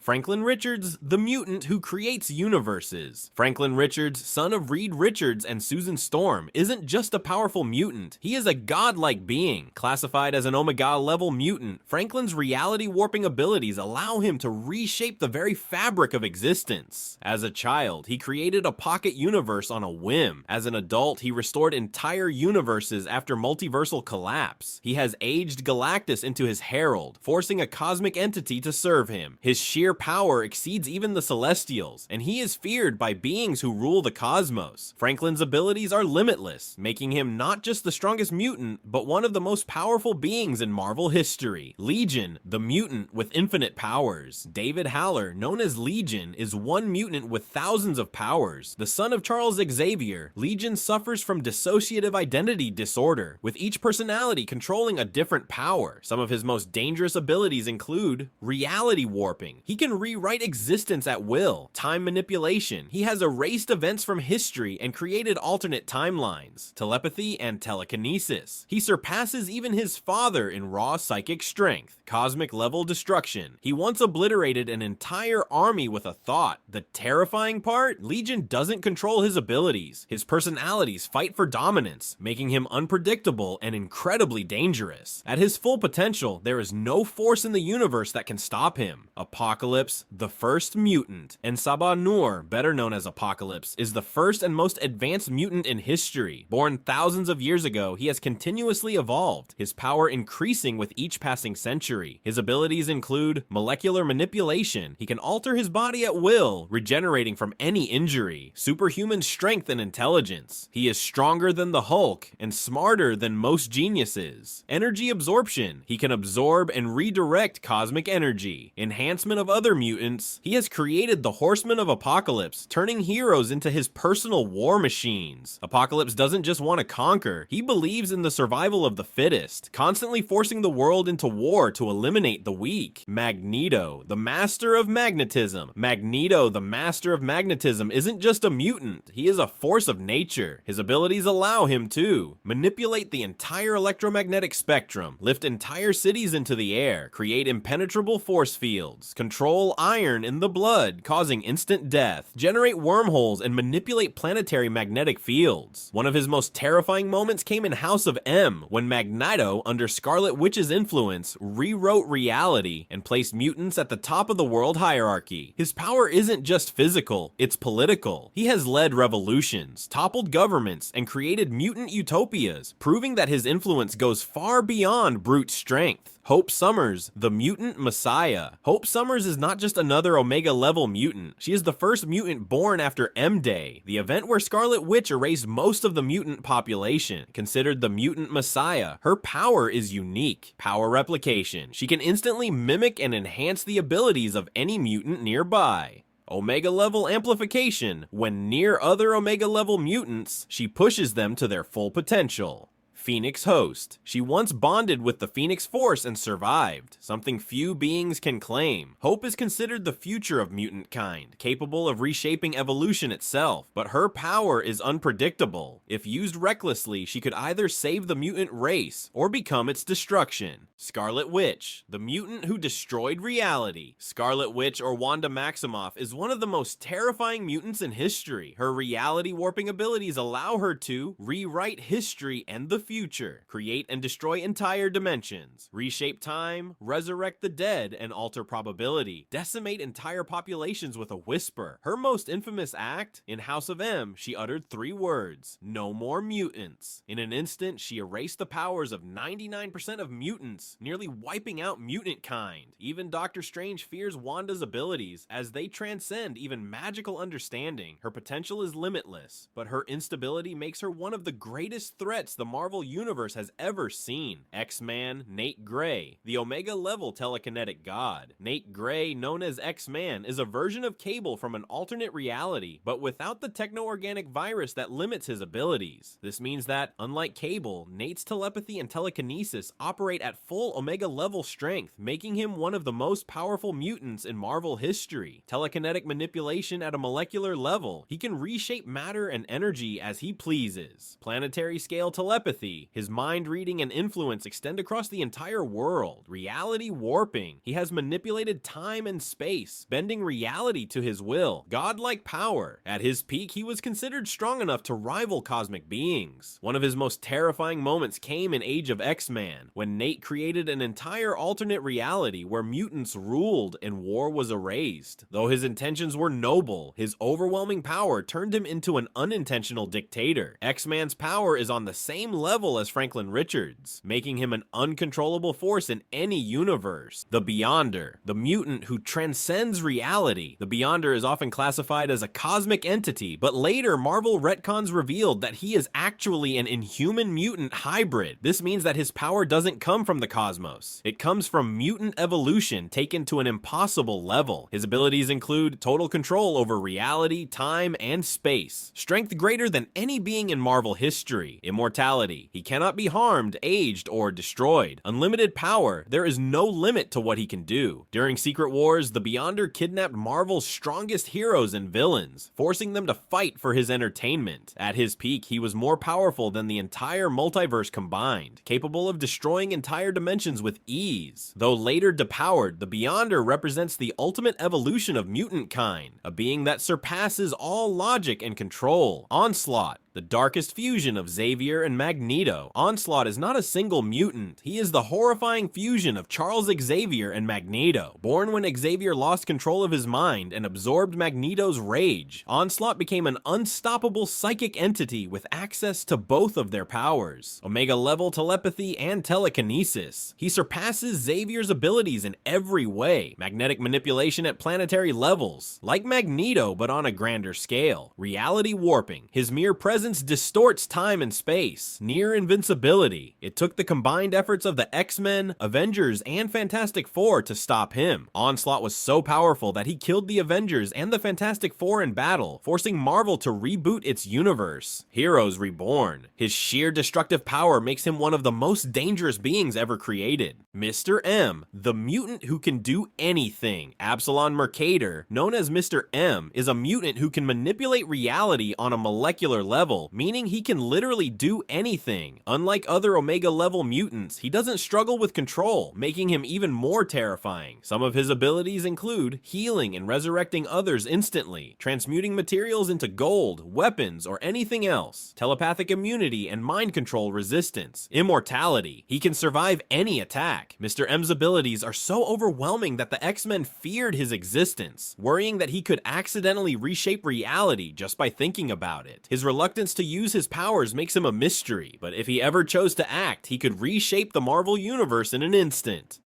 Franklin Richards, the mutant who creates universes. Franklin Richards, son of Reed Richards and Susan Storm, isn't just a powerful mutant, he is a godlike being. Classified as an Omega-level mutant, Franklin's reality-warping abilities allow him to reshape the very fabric of existence. As a child, he created a pocket universe on a whim. As an adult, he restored entire universes after multiversal collapse. He has aged Galactus into his herald, forcing a cosmic entity to serve him. His sheer power exceeds even the Celestials, and he is feared by beings who rule the cosmos. Franklin's abilities are limitless, making him not just the strongest mutant, but one of the most powerful beings in Marvel history. Legion, the mutant with infinite powers. David Haller, known as Legion, is one mutant with thousands of powers. The son of Charles Xavier, Legion suffers from dissociative identity disorder, with each personality controlling a different power. Some of his most dangerous abilities include reality warping. He can rewrite existence at will. Time manipulation. He has erased events from history and created alternate timelines. Telepathy and telekinesis. He surpasses even his father in raw psychic strength. Cosmic level destruction. He once obliterated an entire army with a thought. The terrifying part? Legion doesn't control his abilities. His personalities fight for dominance, making him unpredictable and incredibly dangerous. At his full potential, there is no force in the universe that can stop him. Apocalypse, the first mutant. And Sabah Nur, better known as Apocalypse, is the first and most advanced mutant in history. Born thousands of years ago, he has continuously evolved, his power increasing with each passing century. His abilities include molecular manipulation. He can alter his body at will, regenerating from any injury. Superhuman strength and intelligence. He is stronger than the Hulk and smarter than most geniuses. Energy absorption. He can absorb and redirect cosmic energy. Enhancement of other mutants. He has created the Horsemen of Apocalypse, turning heroes into his personal war machines. Apocalypse doesn't just want to conquer, he believes in the survival of the fittest, constantly forcing the world into war to eliminate the weak. Magneto, the master of magnetism. Magneto, the master of magnetism, isn't just a mutant, he is a force of nature. His abilities allow him to manipulate the entire electromagnetic spectrum, lift entire cities into the air, create impenetrable force fields, control iron in the blood, causing instant death, generate wormholes, and manipulate planetary magnetic fields. One of his most terrifying moments came in House of M, when Magneto, under Scarlet Witch's influence, rewrote reality and placed mutants at the top of the world hierarchy. His power isn't just physical, it's political. He has led revolutions, toppled governments, and created mutant utopias, proving that his influence goes far beyond brute strength. Hope Summers, the Mutant Messiah. Hope Summers is not just another Omega-level mutant. She is the first mutant born after M-Day, the event where Scarlet Witch erased most of the mutant population. Considered the Mutant Messiah, her power is unique. Power replication. She can instantly mimic and enhance the abilities of any mutant nearby. Omega-level amplification. When near other Omega-level mutants, she pushes them to their full potential. Phoenix Host. She once bonded with the Phoenix Force and survived, something few beings can claim. Hope is considered the future of mutant kind, capable of reshaping evolution itself, but her power is unpredictable. If used recklessly, she could either save the mutant race or become its destruction. Scarlet Witch, the mutant who destroyed reality. Scarlet Witch, or Wanda Maximoff, is one of the most terrifying mutants in history. Her reality warping abilities allow her to rewrite history and the future, create and destroy entire dimensions, reshape time, resurrect the dead and alter probability, decimate entire populations with a whisper. Her most infamous act? In House of M, she uttered 3 words: no more mutants. In an instant, she erased the powers of 99% of mutants, nearly wiping out mutant kind. Even Doctor Strange fears Wanda's abilities, as they transcend even magical understanding. Her potential is limitless, but her instability makes her one of the greatest threats the Marvel Universe has ever seen. X-Man Nate Gray, the Omega-level telekinetic god. Nate Gray, known as X-Man, is a version of Cable from an alternate reality, but without the techno-organic virus that limits his abilities. This means that, unlike Cable, Nate's telepathy and telekinesis operate at full Omega-level strength, making him one of the most powerful mutants in Marvel history. Telekinetic manipulation at a molecular level. He can reshape matter and energy as he pleases. Planetary scale telepathy. telepathy. His mind reading and influence extend across the entire world. Reality warping. He has manipulated time and space, bending reality to his will. Godlike power. At his peak, he was considered strong enough to rival cosmic beings. One of his most terrifying moments came in Age of X-Man, when Nate created an entire alternate reality where mutants ruled and war was erased. Though his intentions were noble, his overwhelming power turned him into an unintentional dictator. X-Man's power is on the same level as Franklin Richards, making him an uncontrollable force in any universe. The Beyonder, the mutant who transcends reality. The Beyonder is often classified as a cosmic entity, but later Marvel retcons revealed that he is actually an inhuman mutant hybrid. This means that his power doesn't come from the cosmos. It comes from mutant evolution taken to an impossible level. His abilities include total control over reality, time, and space. Strength greater than any being in Marvel history. Immortality. He cannot be harmed, aged, or destroyed. Unlimited power. There is no limit to what he can do. During Secret Wars, the Beyonder kidnapped Marvel's strongest heroes and villains, forcing them to fight for his entertainment. At his peak, he was more powerful than the entire multiverse combined, capable of destroying entire dimensions with ease. Though later depowered, the Beyonder represents the ultimate evolution of mutant kind, a being that surpasses all logic and control. Onslaught, the darkest fusion of Xavier and Magneto. Onslaught is not a single mutant. He is the horrifying fusion of Charles Xavier and Magneto. Born when Xavier lost control of his mind and absorbed Magneto's rage, Onslaught became an unstoppable psychic entity with access to both of their powers. Omega-level telepathy and telekinesis. He surpasses Xavier's abilities in every way. Magnetic manipulation at planetary levels. Like Magneto, but on a grander scale. Reality warping. His mere presence distorts time and space. Near invincibility. It took the combined efforts of the X-Men, Avengers, and Fantastic Four to stop him. Onslaught was so powerful that he killed the Avengers and the Fantastic Four in battle, forcing Marvel to reboot its universe. Heroes Reborn. His sheer destructive power makes him one of the most dangerous beings ever created. Mr. M, the mutant who can do anything. Absalom Mercator, known as Mr. M, is a mutant who can manipulate reality on a molecular level, meaning he can literally do anything. Unlike other Omega-level mutants, he doesn't struggle with control, making him even more terrifying. Some of his abilities include healing and resurrecting others instantly, transmuting materials into gold, weapons, or anything else, telepathic immunity and mind control resistance, immortality. He can survive any attack. Mr. M's abilities are so overwhelming that the X-Men feared his existence, worrying that he could accidentally reshape reality just by thinking about it. His reluctance to use his powers makes him a mystery, but if he ever chose to act, he could reshape the Marvel Universe in an instant.